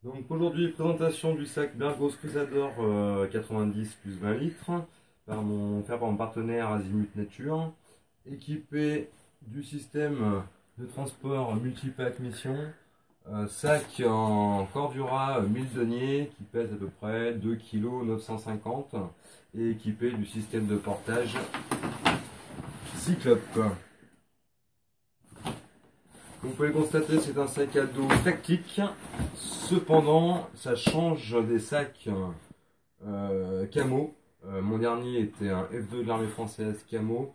Donc aujourd'hui, présentation du sac Bergos Crusader 90 plus 20 litres fait par mon partenaire Azimut Nature, équipé du système de transport multipack mission, sac en Cordura 1000 deniers qui pèse à peu près 2 kg 950 et équipé du système de portage Cyclope. Comme vous pouvez le constater, c'est un sac à dos tactique. Cependant, ça change des sacs camo. Mon dernier était un F2 de l'armée française camo.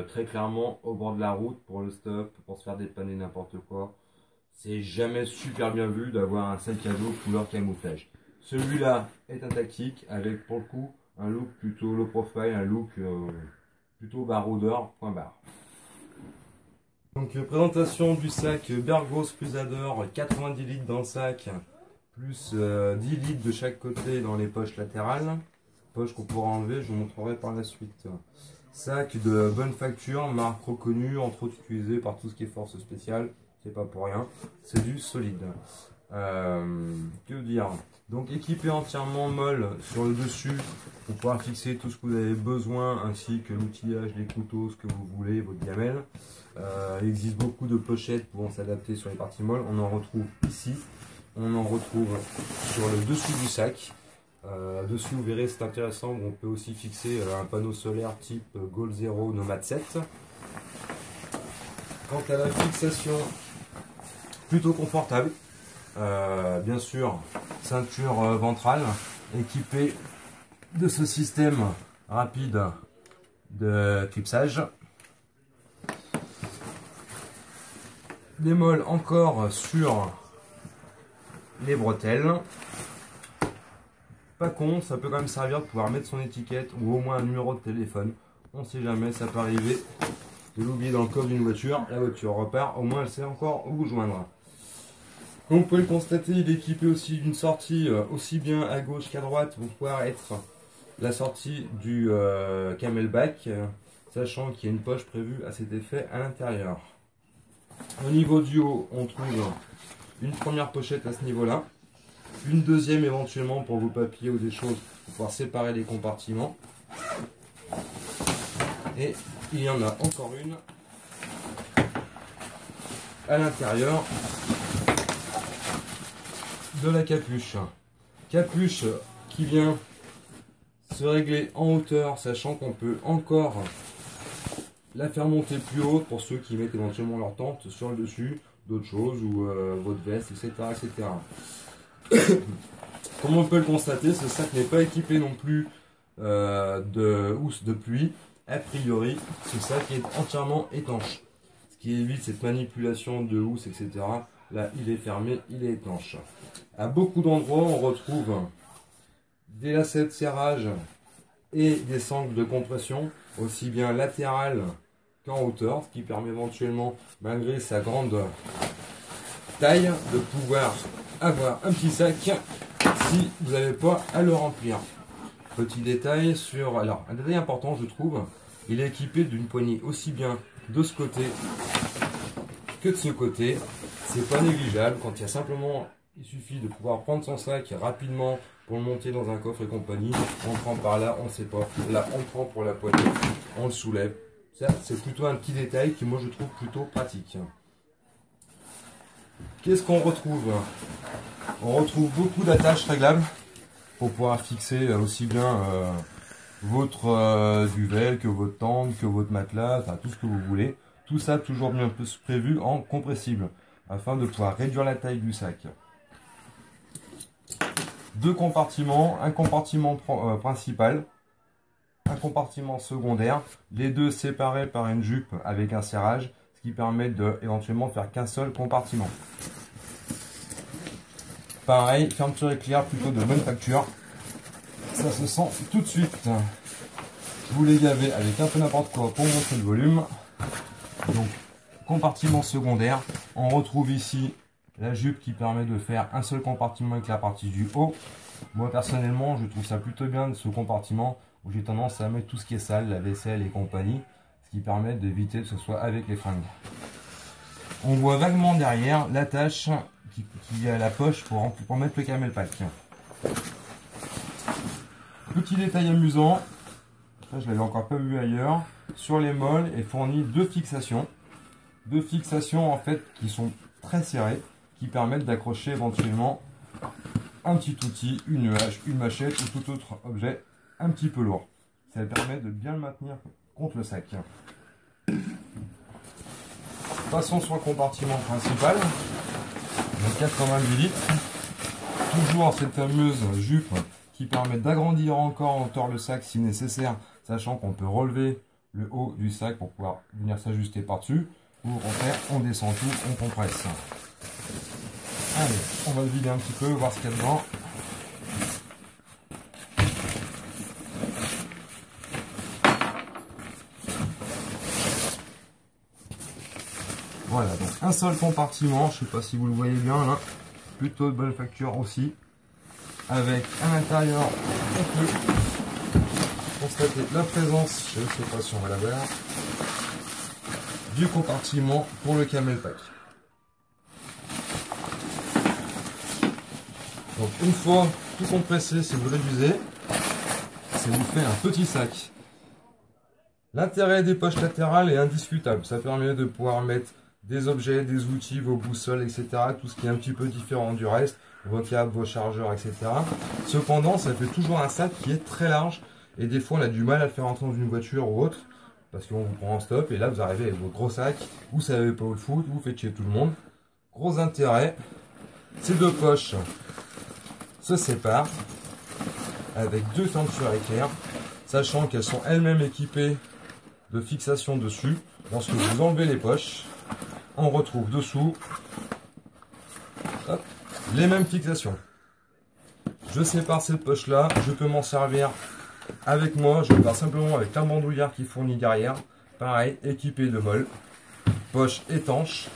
Très clairement au bord de la route pour le stop, pour se faire dépanner n'importe quoi. C'est jamais super bien vu d'avoir un sac à dos couleur camouflage. Celui-là est un tactique avec pour le coup un look plutôt low profile, un look plutôt baroudeur, point barre. Donc présentation du sac Bergos Crusader, 90 litres dans le sac, plus 10 litres de chaque côté dans les poches latérales. Poches qu'on pourra enlever, je vous montrerai par la suite. Sac de bonne facture, marque reconnue, entre autres utilisé par tout ce qui est force spéciale, c'est pas pour rien, c'est du solide. Que dire? Donc équipé entièrement molle sur le dessus pour pouvoir fixer tout ce que vous avez besoin ainsi que l'outillage, les couteaux, ce que vous voulez, votre gamelle. Il existe beaucoup de pochettes pouvant s'adapter sur les parties molles. On en retrouve ici, on en retrouve sur le dessous du sac. Dessus vous verrez c'est intéressant, on peut aussi fixer un panneau solaire type Goal Zero Nomad 7. Quant à la fixation, plutôt confortable. Bien sûr, ceinture ventrale équipée de ce système rapide de clipsage. Des molles encore sur les bretelles. Pas con, ça peut quand même servir de pouvoir mettre son étiquette ou au moins un numéro de téléphone. On ne sait jamais, ça peut arriver de l'oublier dans le coffre d'une voiture. La voiture repart, au moins elle sait encore où vous joindre. Comme vous pouvez le constater, il est équipé aussi d'une sortie aussi bien à gauche qu'à droite pour pouvoir être la sortie du camelback, sachant qu'il y a une poche prévue à cet effet à l'intérieur. Au niveau du haut, on trouve une première pochette à ce niveau-là, une deuxième éventuellement pour vos papiers ou des choses pour pouvoir séparer les compartiments. Et il y en a encore une à l'intérieur de la capuche. Capuche qui vient se régler en hauteur, sachant qu'on peut encore la faire monter plus haute pour ceux qui mettent éventuellement leur tente sur le dessus, d'autres choses, ou votre veste, etc. etc. Comme on peut le constater, ce sac n'est pas équipé non plus de housse de pluie. A priori, ce sac est entièrement étanche, ce qui évite cette manipulation de housse, etc. Là, il est fermé, il est étanche. À beaucoup d'endroits, on retrouve des lacets de serrage et des sangles de compression, aussi bien latérales qu'en hauteur, ce qui permet éventuellement, malgré sa grande taille, de pouvoir avoir un petit sac si vous n'avez pas à le remplir. Petit détail sur... Alors, un détail important, je trouve, il est équipé d'une poignée aussi bien de ce côté que de ce côté. C'est pas négligeable quand il y a simplement... Il suffit de pouvoir prendre son sac rapidement pour le monter dans un coffre et compagnie. On prend par là, on ne sait pas. Là, on prend pour la poignée, on le soulève. Ça, c'est plutôt un petit détail qui, moi, je trouve plutôt pratique. Qu'est-ce qu'on retrouve? On retrouve beaucoup d'attaches réglables pour pouvoir fixer aussi bien votre duvet que votre tente, que votre matelas, enfin tout ce que vous voulez. Tout ça toujours bien prévu en compressible afin de pouvoir réduire la taille du sac. Deux compartiments, un compartiment principal, un compartiment secondaire, les deux séparés par une jupe avec un serrage, ce qui permet de éventuellement faire qu'un seul compartiment. Pareil, fermeture éclair plutôt de bonne facture, ça se sent tout de suite. Vous les gavez avec un peu n'importe quoi pour montrer le volume. Donc compartiment secondaire, on retrouve ici la jupe qui permet de faire un seul compartiment avec la partie du haut. Moi personnellement je trouve ça plutôt bien de ce compartiment où j'ai tendance à mettre tout ce qui est sale, la vaisselle et compagnie, ce qui permet d'éviter que ce soit avec les fringues. On voit vaguement derrière l'attache qui a la poche pour mettre le camelback. Petit détail amusant, ça je l'avais encore pas vu ailleurs, sur les molles est fourni deux fixations en fait qui sont très serrées, qui permettent d'accrocher éventuellement un petit outil, une hache, une machette ou tout autre objet un petit peu lourd. Ça permet de bien le maintenir contre le sac. Passons sur le compartiment principal, de 88 litres. Toujours cette fameuse jupe qui permet d'agrandir encore en hauteur le sac si nécessaire, sachant qu'on peut relever le haut du sac pour pouvoir venir s'ajuster par-dessus. Ou au contraire, on descend tout, on compresse. Allez, on va le vider un petit peu, voir ce qu'il y a dedans. Voilà, donc un seul compartiment, je ne sais pas si vous le voyez bien là, plutôt de bonne facture aussi, avec à l'intérieur, on peut constater la présence, je ne sais pas si on va la voir, du compartiment pour le camelback. Donc une fois tout compressé, si vous réduisez, ça vous fait un petit sac. L'intérêt des poches latérales est indiscutable, ça permet de pouvoir mettre des objets, des outils, vos boussoles, etc. Tout ce qui est un petit peu différent du reste, vos câbles, vos chargeurs, etc. Cependant, ça fait toujours un sac qui est très large et des fois on a du mal à le faire entrer dans une voiture ou autre parce qu'on vous prend en stop et là vous arrivez avec votre gros sac, vous savez pas où le foutre, vous faites chier tout le monde. Gros intérêt, ces deux poches se séparent avec deux ceintures éclair, sachant qu'elles sont elles-mêmes équipées de fixation dessus. Lorsque vous enlevez les poches, on retrouve dessous hop, les mêmes fixations. Je sépare cette poche là, je peux m'en servir avec moi, je pars simplement avec la bandoulière qui fournit derrière, pareil, équipé de molle, poche étanche,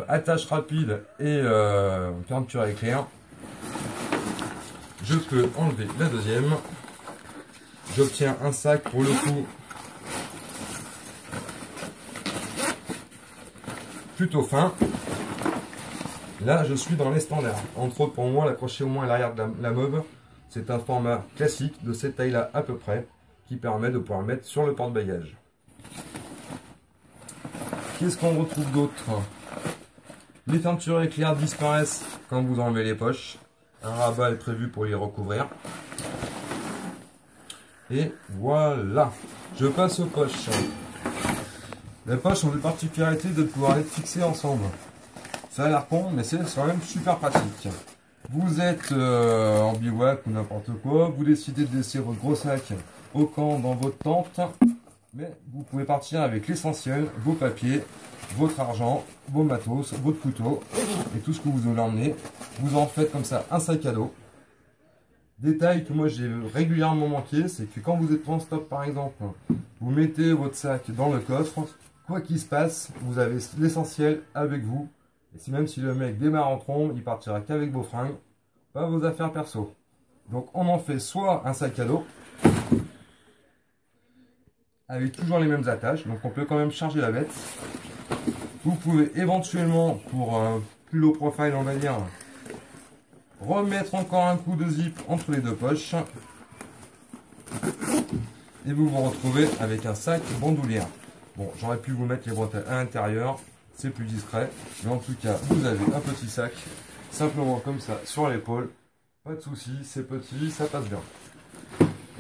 attache rapide et fermeture éclair. Je peux enlever la deuxième, j'obtiens un sac pour le coup plutôt fin. Là je suis dans les standards, entre autres pour moi l'accrocher au moins à l'arrière de la mob, c'est un format classique de cette taille là à peu près qui permet de pouvoir le mettre sur le porte-bagages. Qu'est-ce qu'on retrouve d'autre? Les fermetures éclair disparaissent quand vous enlevez les poches, un rabat est prévu pour les recouvrir et voilà. Je passe aux poches. Les poches ont des particularités de pouvoir être fixées ensemble. Ça a l'air con, mais c'est quand même super pratique. Vous êtes en bivouac ou n'importe quoi, vous décidez de laisser votre gros sac au camp dans votre tente, mais vous pouvez partir avec l'essentiel, vos papiers, votre argent, vos matos, votre couteau et tout ce que vous voulez emmener. Vous en faites comme ça un sac à dos. Détail que moi j'ai régulièrement manqué, c'est que quand vous êtes en stop par exemple, vous mettez votre sac dans le coffre, quoi qu'il se passe, vous avez l'essentiel avec vous. Et si même si le mec démarre en trombe, il partira qu'avec vos fringues, pas vos affaires perso. Donc on en fait soit un sac à dos, avec toujours les mêmes attaches, donc on peut quand même charger la bête. Vous pouvez éventuellement, pour un plus low profile on va dire, remettre encore un coup de zip entre les deux poches. Et vous vous retrouvez avec un sac bandoulière. Bon, j'aurais pu vous mettre les bretelles à l'intérieur, c'est plus discret, mais en tout cas vous avez un petit sac simplement comme ça sur l'épaule, pas de souci, c'est petit, ça passe bien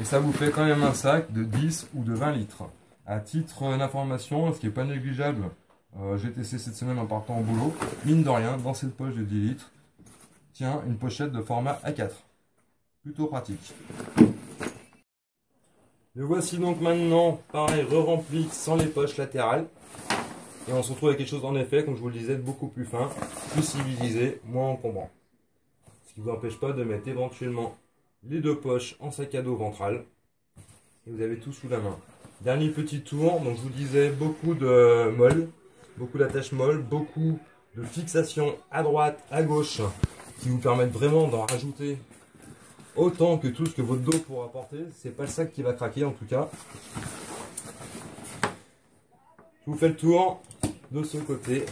et ça vous fait quand même un sac de 10 ou de 20 litres. À titre d'information, ce qui n'est pas négligeable, j'ai testé cette semaine en partant au boulot, mine de rien, dans cette poche de 10 litres tiens une pochette de format A4, plutôt pratique. Le voici donc maintenant pareil re-rempli sans les poches latérales. Et on se retrouve avec quelque chose en effet, comme je vous le disais, de beaucoup plus fin, plus civilisé, moins encombrant. Ce qui ne vous empêche pas de mettre éventuellement les deux poches en sac à dos ventral. Et vous avez tout sous la main. Dernier petit tour, donc je vous disais beaucoup de molles, beaucoup d'attaches molles, beaucoup de fixations à droite, à gauche, qui vous permettent vraiment d'en rajouter autant que tout ce que votre dos pourra porter. C'est pas le sac qui va craquer en tout cas. Je vous fais le tour de ce côté.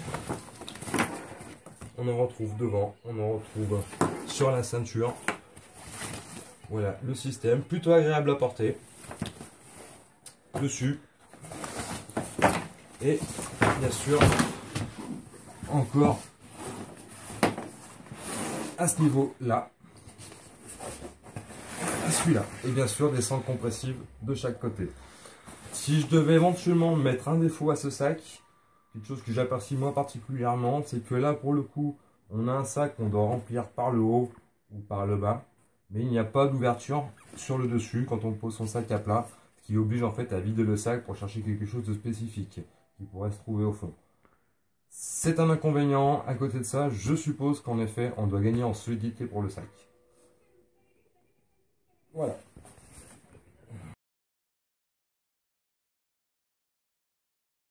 on en retrouve devant, on en retrouve sur la ceinture. Voilà le système, plutôt agréable à porter. Dessus. Et bien sûr, encore à ce niveau-là, à celui-là. Et bien sûr, des sangles compressives de chaque côté. Si je devais éventuellement mettre un défaut à ce sac, quelque chose que j'apprécie moi particulièrement, c'est que là, pour le coup, on a un sac qu'on doit remplir par le haut ou par le bas, mais il n'y a pas d'ouverture sur le dessus quand on pose son sac à plat, ce qui oblige en fait à vider le sac pour chercher quelque chose de spécifique qui pourrait se trouver au fond. C'est un inconvénient. À côté de ça, je suppose qu'en effet, on doit gagner en solidité pour le sac. Voilà.